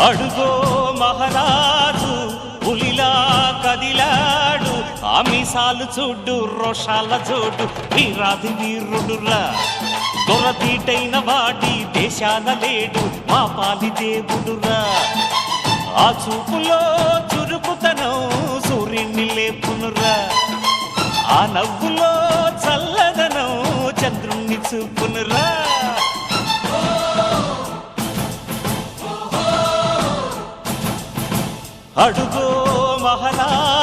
అడుగో మహారాజు పులిలా కదిలాడు, ఆమిసాలు చూడు రోషాల జోడు, వీరాది వీరుడురా దొరతీటైన వాడి దేశాల లేడు, మా పాలి దేవుడురా. ఆ చూపులో చురుకుతనం సూర్యుని లేపునురా, ఆ నవ్వులో చల్లదనం చంద్రుణ్ణి చూపునురా. అడుగో మహారాజు